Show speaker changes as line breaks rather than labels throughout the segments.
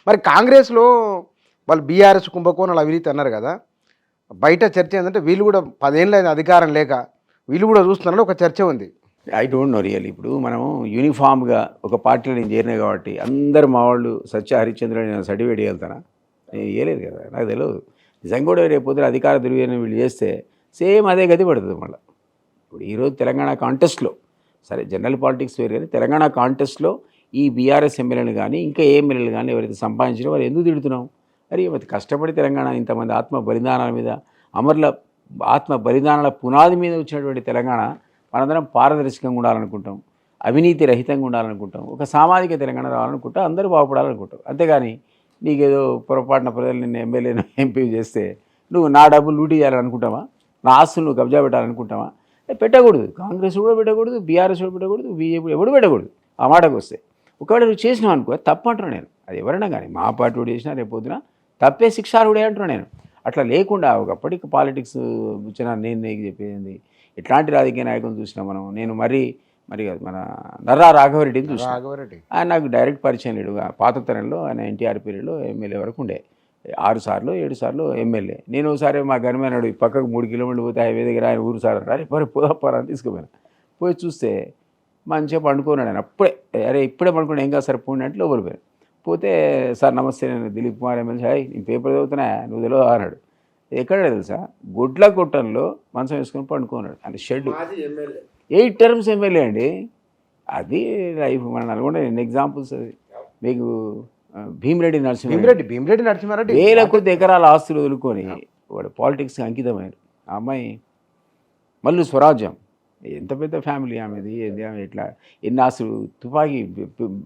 మరి కాంగ్రెస్లో వాళ్ళు బీఆర్ఎస్ కుంభకోణాలు అవినీతి అన్నారు కదా, బయట చర్చ ఏంటంటే వీళ్ళు కూడా 10 ఏళ్ళ అధికారం లేక వీళ్ళు కూడా చూస్తున్నారని ఒక చర్చ ఉంది.
I don't know real. ఇప్పుడు మనం యూనిఫామ్గా ఒక పార్టీలో నేను చేరినా కాబట్టి అందరు మా వాళ్ళు సత్య హరిశ్చంద్ర నేను సర్టిఫికేట్ వెళ్తానా? నేను ఇవ్వలేదు కదా, నాకు తెలియదు. నిజంగా కూడా రేపు పొద్దున అధికార దుర్వినియోగం వీళ్ళు చేస్తే సేమ్ అదే గతి పడుతుంది మళ్ళీ. ఇప్పుడు ఈరోజు తెలంగాణ కాంటెస్ట్లో, సరే జనరల్ పాలిటిక్స్ వేరు కానీ తెలంగాణ కాంటెస్ట్లో ఈ బీఆర్ఎస్ ఎమ్మెల్యేలు కానీ ఇంకా ఏ ఎమ్మెల్యేలు కానీ ఎవరైతే సంపాదించారో వారు ఎందుకు తిడుతున్నాం? మరి కష్టపడి తెలంగాణ ఇంతమంది ఆత్మ బలిదానాల మీద, అమరుల ఆత్మ బలిదానాల పునాది మీద వచ్చినటువంటి తెలంగాణ మనందరం పారదర్శకంగా ఉండాలనుకుంటాం, అవినీతి రహితంగా ఉండాలనుకుంటాం, ఒక సామాజిక తెలంగాణ రావాలనుకుంటాం, అందరూ బాగుపడాలనుకుంటాం. అంతేగాని నీకేదో పొరపాటున ప్రజలు నిన్ను ఎమ్మెల్యేను ఎంపీ చేస్తే నువ్వు నా డబ్బులు లూటీ చేయాలనుకుంటావా? నా ఆస్తులు నువ్వు కబ్జా పెట్టాలనుకుంటావా? పెట్టకూడదు. కాంగ్రెస్ కూడా పెట్టకూడదు, బీఆర్ఎస్ కూడా పెట్టకూడదు, బీజేపీ ఎవడు పెట్టకూడదు. ఆ మాటకు వస్తే ఒకవేళ నువ్వు చేసినావు అనుకో తప్పు అంటున్నాను నేను. అది ఎవరైనా కానీ మా పార్టీ కూడా చేసినా రేపు పొద్దున తప్పే శిక్షార్హుడే అంటున్నాను నేను. అట్లా లేకుండా ఒకప్పటికి పాలిటిక్స్ వచ్చిన నేను నీకు చెప్పేది ఎట్లాంటి రాజకీయ నాయకులను చూసినా మనం. నేను మరి కాదు మన నర్రా రాఘవరెడ్డిని చూసినా. ఆయన నాకు డైరెక్ట్ పరిచయం లేడు. పాత తరంలో ఆయన ఎన్టీఆర్ పీరియడ్లో ఎమ్మెల్యే వరకు ఉండే 6 సార్లు 7 సార్లు ఎమ్మెల్యే. నేను ఒకసారి మా గనిమైనాడు పక్కకు 3 కిలోమీటర్లు పోతే హైవే దగ్గర ఆయన ఊరు సార్ అరే మరి పోదాపారా అని తీసుకుపోయాను. పోయి చూస్తే మంచిగా పండుకున్నాడు ఆయన. అప్పుడే అరే ఇప్పుడే పండుకున్నాడు, ఏం కాదు సార్ పోండి అంటే లోపలి పోయాను. పోతే సార్ నమస్తే, నేను దిలీప్ కుమార్ ఎమ్మెల్యే. హాయ్ నేను పేపర్ చదువుతున్నా, నువ్వు తెలియదు అన్నాడు. ఎక్కడ తెలుసా? గుడ్ల కొట్టంలో మంచం వేసుకొని పండుకున్నాడు. అంటే షెడ్ 8 టర్మ్స్ ఎమ్మెల్యే అండి. అది లైఫ్. మన నల్గొండ ఎన్ని ఎగ్జాంపుల్స్. అది మీకు భీమిరెడ్డి నరసింహారెడ్డి వేల కొద్ది ఎకరాల ఆస్తులు వదులుకొని వాడు పాలిటిక్స్కి అంకితమైనారు. ఆ అమ్మాయి మళ్ళీ స్వరాజ్యం, ఎంత పెద్ద ఫ్యామిలీ ఆమెది, ఆమె ఇట్లా ఎన్ని ఆస్తులు, తుపాకీ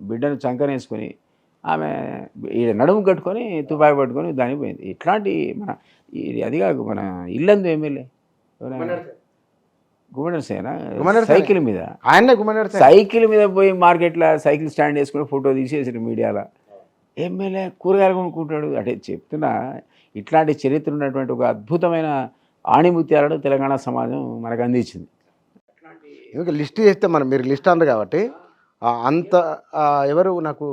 బిడ్డను చంకనేసుకొని ఆమె ఈడ నడుము కట్టుకొని తుపాకీ పట్టుకొని దానికి పోయింది. ఇట్లాంటి మన అది కాదు మన ఇల్లందు ఎమ్మెల్యే గుమ్మనర్సేనా సైకిల్ మీద, ఆయన సైకిల్ మీద పోయి మార్కెట్లో సైకిల్ స్టాండ్ వేసుకుని ఫోటో తీసేసారు మీడియాలో. ఎమ్మెల్యే కూరగాయలు కొనుక్కుంటాడు. అంటే చెప్తున్నా, ఇట్లాంటి చరిత్ర ఉన్నటువంటి ఒక అద్భుతమైన ఆణిముత్యాలను తెలంగాణ సమాజం మనకు అందించింది.
ఇంకా లిస్ట్ చేస్తే మీరు లిస్ట్ అన్నారు కాబట్టి అంత ఎవరు నాకు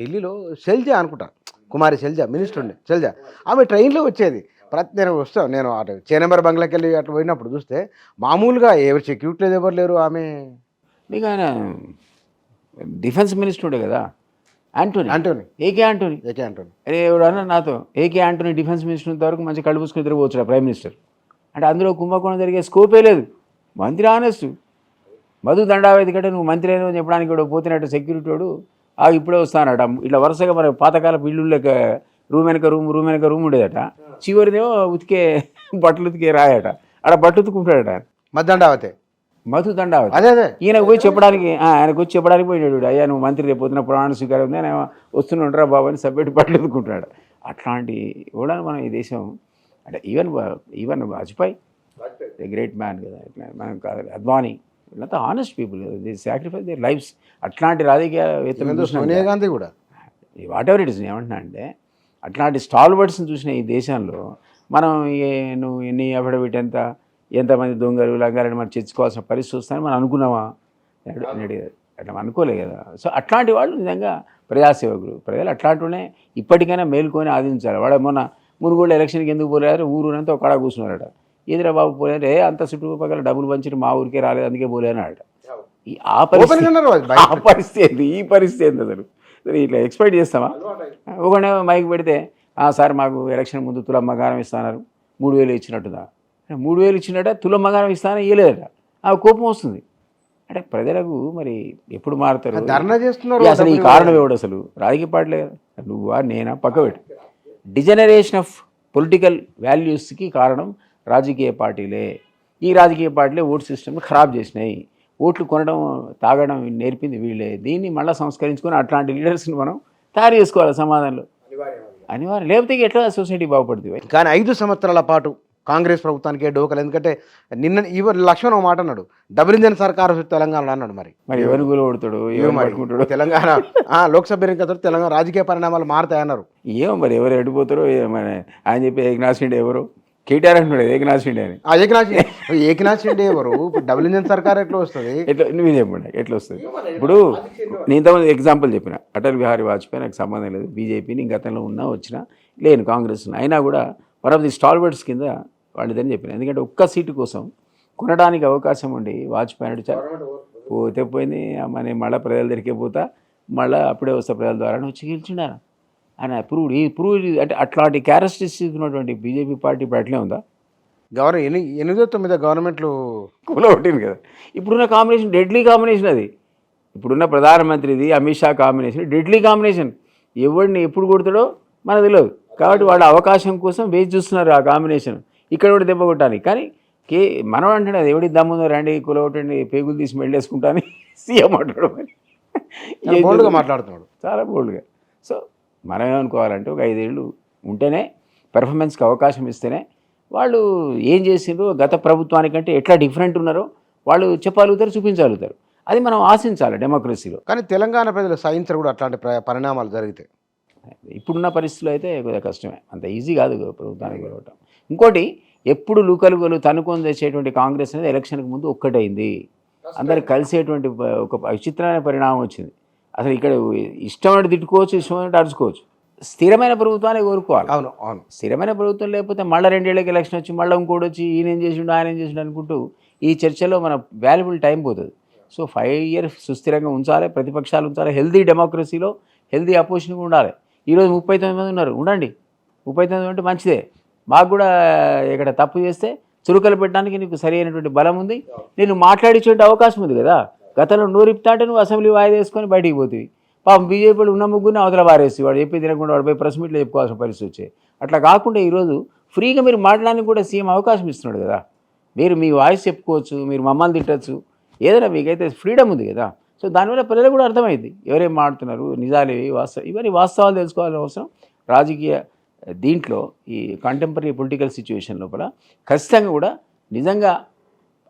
ఢిల్లీలో శైలజ అనుకుంటా, కుమారి శైలజ మినిస్టర్ ఉండే శైలజ, ఆమె ట్రైన్లో వచ్చేది. నేను వస్తాను, నేను అటు చేనంబర్ బంగ్లాకి వెళ్ళి అట్లా పోయినప్పుడు చూస్తే మామూలుగా ఎవరు సెక్యూరిటీ లేదు, ఎవరు లేరు. ఆమె
మీకు ఆయన డిఫెన్స్ మినిస్టర్ ఉండే కదా ఏకే ఆంటోనీ అరే ఎవడు అన్న నాతో, ఏకే ఆంటోనీ డిఫెన్స్ మినిస్టర్ ఇంతవరకు మంచి కళ్ళు పూసుకుని తిరగవచ్చు ప్రైమ్ మినిస్టర్. అంటే అందులో కుంభకోణం జరిగే స్కోపే లేదు. మంత్రి ఆనెస్ట్ మధు దండావేది కంటే నువ్వు మంత్రి అయినా చెప్పడానికి కూడా పోతున్నట్టు సెక్యూరిటీ వాడు ఇప్పుడే వస్తానట. ఇట్లా వరుసగా మరి పాతకాలపు ఇల్లు రూమ్ వెనక రూమ్ ఉండేదట. చివరిదేమో ఉతికే బట్టలు ఉతికే రాయట, అక్కడ బట్టలు ఉతుకుంటాడట మధు దండావతి.
అదే
ఈయనకు పోయి చెప్పడానికి, ఆయనకు వచ్చి చెప్పడానికి పోయినాడు. అయ్యా నువ్వు మంత్రి రేపు పొద్దున ప్రమాణ స్వీకారం ఉంది, ఆయన వస్తున్నాడురా బాబు అని సపరేట్ బట్టలు ఉతుకుంటున్నాడు. అట్లాంటి కూడా మనం ఈ దేశం అంటే ఈవెన్ వాజ్పేయి గ్రేట్ మ్యాన్ కదా, ఇట్లా మనం కాదు అద్వానీ, వీళ్ళంతా ఆనెస్ట్ పీపుల్ కదా, దే సాక్రిఫైస్ దేర్ లైఫ్స్. అట్లాంటి రాజకీయ
సోనియా గాంధీ కూడా
వాట్ ఎవర్ ఇట్ ఇస్. ఏమంటున్నా అంటే అట్లాంటి స్టాల్వర్డ్స్ని చూసిన ఈ దేశంలో మనం నువ్వు ఎన్ని అఫిడవిట్ ఎంతమంది దొంగలు లంగాలని మనం తెచ్చుకోవాల్సిన పరిస్థితి వస్తాయని మనం అనుకున్నామా? అట్లా అనుకోలే కదా. సో అట్లాంటి వాళ్ళు నిజంగా ప్రజాసేవకులు. ప్రజలు అట్లాంటినే ఇప్పటికైనా మేల్కొని ఆదించాలి. వాడు మొన్న మునుగోడు ఎలక్షన్కి ఎందుకు పోలేరు, ఊరంతా ఒక కాడ కూర్చున్నారట. ఎదురా బాబు పోలేరు, అంత చుట్టుపక్కల డబ్బులు పంచి మా ఊరికే రాలేదు అందుకే పోలేనాడట. ఈ పరిస్థితి అసలు ఇట్లా ఎక్స్పెక్ట్ చేస్తామా? ఒకనే మైక్ పెడితే సార్ మాకు ఎలక్షన్ ముందు తులం బంగారం ఇస్తున్నారు, 3000 ఇచ్చినట్టుదా, 3000 ఇచ్చినట్ట తులం బంగారం ఇస్తానని ఇవ్వలేదట. కోపం వస్తుంది. అంటే ప్రజలకు మరి ఎప్పుడు మారుతారు?
ధర్నా చేస్తున్నారు.
అసలు ఈ కారణం ఎవడు? అసలు రాజకీయ పార్టీలే కదా, నువ్వా నేనా పక్కబెట్టు. డిజనరేషన్ ఆఫ్ పొలిటికల్ వాల్యూస్కి కారణం రాజకీయ పార్టీలే. ఈ రాజకీయ పార్టీలే ఓటు సిస్టమ్ని ఖరాబ్ చేసినాయి. ఓట్లు కొనడం తాగడం నేర్పింది వీళ్ళే. దీన్ని మళ్ళీ సంస్కరించుకొని అట్లాంటి లీడర్స్ని మనం తయారు చేసుకోవాలి సమాజంలో, అనివార్యం. లేకపోతే ఎట్లా సొసైటీ బాగుపడుతుంది?
కానీ 5 సంవత్సరాల పాటు కాంగ్రెస్ ప్రభుత్వానికే డోకలు. ఎందుకంటే నిన్న లక్ష్మణ్ ఒక మాట అన్నాడు, డబుల్ ఇంజన్ సర్కారు తెలంగాణలో అన్నాడు. మరి
ఎవరు గులబడతాడు, పట్టుకుంటాడు?
తెలంగాణ లోక్సభ ఎన్నికతో తెలంగాణ రాజకీయ పరిణామాలు మారుతాయన్నారు.
ఏమో మరి ఎవరు ఎడిపోతారో. మరి ఆయన చెప్పి ఏకనాథ్ షిండే ఎవరు కేటీఆర్ అంటున్నాడు ఏకనాథ్ షిండే అని.
ఏకనాథ్ షిండే ఎవరు? ఇప్పుడు డబుల్ ఇంజన్ సర్కార్ ఎట్లా వస్తుంది?
ఎట్లా నువ్వు చెప్పండి ఎట్లా వస్తుంది? ఇప్పుడు నేను ఇంతమంది ఎగ్జాంపుల్ చెప్పిన అటల్ బిహారీ వాజ్పేయి నాకు సంబంధం లేదు, బీజేపీని ఇంక గతంలో ఉన్నా వచ్చినా లేను కాంగ్రెస్ అయినా కూడా వన్ ఆఫ్ ది స్టాల్వర్డ్స్ కింద వాళ్ళదని చెప్పిన. ఎందుకంటే ఒక్క సీటు కోసం కొనడానికి అవకాశం ఉండి వాజ్పేయి అంటే చాలా పోతే పోయింది అమ్మ, నేను మళ్ళీ ప్రజల దగ్గరికే పోతా, మళ్ళీ అప్పుడే వస్తా ప్రజల ద్వారా వచ్చి గెలిచిండారు ఆయన ప్రూవ్ అంటే అట్లాంటి క్యారెక్టరిస్టిక్స్ ఉన్నటువంటి బీజేపీ పార్టీ ఇప్పుడు అట్లే ఉందా?
గవర్నమెంట్ 8-9 గవర్నమెంట్లు
కూలగొట్టింది కదా. ఇప్పుడున్న కాంబినేషన్ డెడ్లీ కాంబినేషన్ అది. ఇప్పుడున్న ప్రధానమంత్రిది Amit Shah combination deadly combination. ఎవరిని ఎప్పుడు కొడతాడో మనకు తెలియదు. కాబట్టి వాళ్ళ అవకాశం కోసం వేచి చూస్తున్నారు ఆ కాంబినేషన్. ఇక్కడ కూడా దెబ్బ కొట్టాలి. కానీ మనం అంటాడు అది ఎవడి దమ్ముందో రండి కూలగొట్టండి పేగులు తీసి మెళ్ళేసుకుంటా అని సీఎం అంటాడు. మరి
బోల్డ్గా మాట్లాడుతున్నాడు,
చాలా బోల్డ్గా. సో మనం ఏమనుకోవాలంటే ఒక 5 ఏళ్ళు ఉంటేనే పెర్ఫార్మెన్స్కి అవకాశం ఇస్తేనే వాళ్ళు ఏం చేసిండ్రో గత ప్రభుత్వానికంటే ఎట్లా డిఫరెంట్ ఉన్నారో వాళ్ళు చెప్పగలుగుతారు, చూపించగలుగుతారు. అది మనం ఆశించాలి డెమోక్రసీలో.
కానీ తెలంగాణ ప్రజలు సహించరు కూడా అట్లాంటి పరిణామాలు జరిగితే.
ఇప్పుడున్న పరిస్థితులు అయితే కొద్దిగా కష్టమే, అంత ఈజీ కాదు ప్రభుత్వానికి గెలవటం. ఇంకోటి ఎప్పుడు లూకలుగలు తనుకొని తెచ్చేటువంటి కాంగ్రెస్ అనేది ఎలక్షన్కి ముందు ఒక్కటైంది, అందరికి కలిసేటువంటి ఒక విచిత్రమైన పరిణామం వచ్చింది. అసలు ఇక్కడ ఇష్టమైనట్టు తిట్టుకోవచ్చు, ఇష్టమైనట్టు అరుచుకోవచ్చు. స్థిరమైన ప్రభుత్వాన్ని కోరుకోవాలి.
అవును అవును.
స్థిరమైన ప్రభుత్వం లేకపోతే మళ్ళీ 2 ఏళ్ళకి ఎలక్షన్ వచ్చి మళ్ళీ ఇంకోటి వచ్చి ఈయన ఏం చేసిండు ఆయన ఏం చేసిండు అనుకుంటూ ఈ చర్చలో మన వాల్యుబుల్ టైం పోతుంది. సో 5 years సుస్థిరంగా ఉంచాలి, ప్రతిపక్షాలు ఉంచాలి, హెల్దీ డెమోక్రసీలో హెల్దీ అపోజిషన్ ఉండాలి. ఈరోజు 39 మంది ఉన్నారు, ఉండండి. 39 అంటే మంచిదే. మాకు కూడా ఇక్కడ తప్పు చేస్తే చురుకలు పెట్టడానికి నీకు సరి అయినటువంటి బలం ఉంది, నేను మాట్లాడించేటువంటి అవకాశం ఉంది కదా. గతంలో నోరిప్తా అంటే నువ్వు అసెంబ్లీ వాయిదా వేసుకొని బయటికి పోతుంది. పాపం బీజేపీలో ఉన్న ముగ్గురిని అవతల వారేసి వాడు చెప్పి తినకుండా వాడు పోయి ప్రెస్ మీట్లో చెప్పుకోవాల్సిన పరిస్థితి వచ్చాయి. అట్లా కాకుండా ఈరోజు ఫ్రీగా మీరు మాట్లాడడానికి కూడా సీఎం అవకాశం ఇస్తున్నాడు కదా. మీరు మీ వాయిస్ చెప్పుకోవచ్చు, మీరు మమ్మల్ని తిట్టచ్చు, ఏదైనా మీకైతే ఫ్రీడమ్ ఉంది కదా. సో దానివల్ల ప్రజలకు కూడా అర్థమైంది ఎవరేం మాడుతున్నారు, నిజాలు ఇవి వాస్తవం, ఇవన్నీ వాస్తవాలు తెలుసుకోవాల్సిన అవసరం రాజకీయ దీంట్లో ఈ కంటెంపరీ పొలిటికల్ సిచ్యువేషన్ లోపల ఖచ్చితంగా కూడా నిజంగా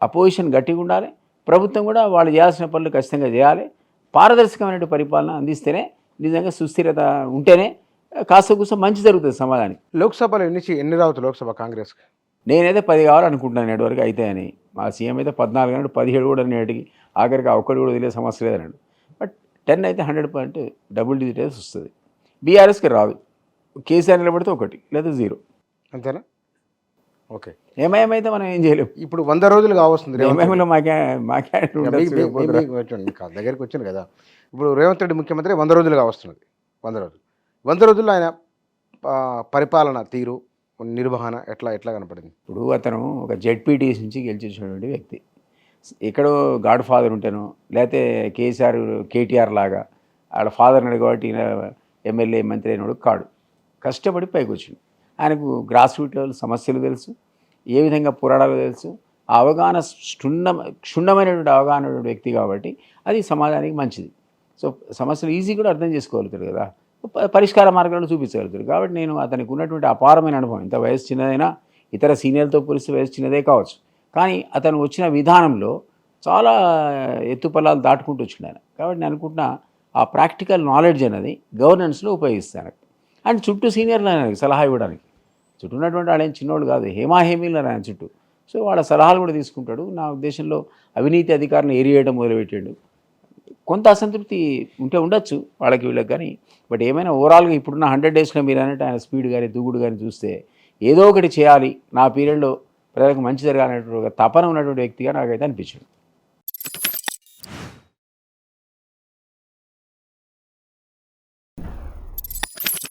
అపోజిషన్ గట్టిగా ఉండాలి, ప్రభుత్వం కూడా వాళ్ళు చేయాల్సిన పనులు ఖచ్చితంగా చేయాలి. పారదర్శకమైన పరిపాలన అందిస్తేనే నిజంగా సుస్థిరత ఉంటేనే కాస్త కూసం మంచి జరుగుతుంది సమాజానికి.
లోక్సభలో ఎన్ని రావచ్చు లోక్సభ కాంగ్రెస్కి?
నేనైతే 10 కావాలనుకుంటున్నాను నేటి వరకు అయితే అని. మా సీఎం అయితే 14 అన్నాడు, 17 కూడా నేటికి ఆఖరికి ఒక్కటి కూడా వదిలే సమస్య లేదన్నాడు. బట్ 10 అయితే 100% డబుల్ డిజిట్ అయితే వస్తుంది. బీఆర్ఎస్కి రాదు, కేసీఆర్ నిలబడితే 1 లేదా 0
అంతేనా? ఓకే.
ఏమైతే మనం ఏం చేయలేము.
ఇప్పుడు 100 రోజులు కావస్తుంది.
ఏమైనా
దగ్గరికి వచ్చింది కదా. ఇప్పుడు రేవంత్ రెడ్డి ముఖ్యమంత్రి 100 రోజులు కావస్తున్నది. 100 రోజుల్లో ఆయన పరిపాలన తీరు నిర్వహణ ఎట్లా కనపడింది?
ఇప్పుడు అతను ఒక జెడ్పీటీసీ నుంచి గెలిచేసినటువంటి వ్యక్తి. ఎక్కడో గాడ్ ఫాదర్ ఉంటాను, లేకపోతే కేటీఆర్ లాగా వాళ్ళ ఫాదర్ అన్నాడు కాబట్టి ఎమ్మెల్యే మంత్రి అయినాడు కాడు. కష్టపడి పైకి వచ్చింది. ఆయనకు గ్రాస్ రూట్ లెవెల్ సమస్యలు తెలుసు, ఏ విధంగా పోరాడాలో తెలుసు. ఆ అవగాహన క్షుణ్ణమైనటువంటి అవగాహన వ్యక్తి కాబట్టి అది సమాజానికి మంచిది. సో సమస్యలు ఈజీ కూడా అర్థం చేసుకోగలుగుతారు కదా, పరిష్కార మార్గాలను చూపించగలుగుతారు. కాబట్టి నేను అతనికి ఉన్నటువంటి అపారమైన అనుభవం, ఇంత వయసు చిన్నదైనా ఇతర సీనియర్లతో పోలిస్తే వయసు చిన్నదే కావచ్చు, కానీ అతను వచ్చిన విధానంలో చాలా ఎత్తుపల్లాలు దాటుకుంటూ వచ్చిండు ఆయన. కాబట్టి నేను అనుకుంటున్నా ఆ ప్రాక్టికల్ నాలెడ్జ్ అనేది గవర్నెన్స్లో ఉపయోగిస్తాను. అండ్ చుట్టూ సీనియర్లు ఆయనకి సలహా ఇవ్వడానికి, చుట్టూ ఉన్నటువంటి వాళ్ళు ఏం చిన్నోళ్ళు కాదు, హేమాహేమీలు ఆయన చుట్టూ. సో వాళ్ళ సలహాలు కూడా తీసుకుంటాడు. నా ఉద్దేశంలో అవినీతి అధికారులను ఏరివేయడం మొదలుపెట్టాడు. కొంత అసంతృప్తి ఉండొచ్చు వాళ్ళకి వీళ్ళకి, కానీ బట్ ఏమైనా ఓవరాల్గా ఇప్పుడున్న 100 daysలో మీరు అన్నట్టు ఆయన స్పీడ్ కానీ దూకుడు కానీ చూస్తే ఏదో ఒకటి చేయాలి, నా పీరియడ్లో ప్రజలకు మంచి జరగాలనేటువంటి ఒక తపన ఉన్నటువంటి వ్యక్తిగా నాకైతే అనిపించింది.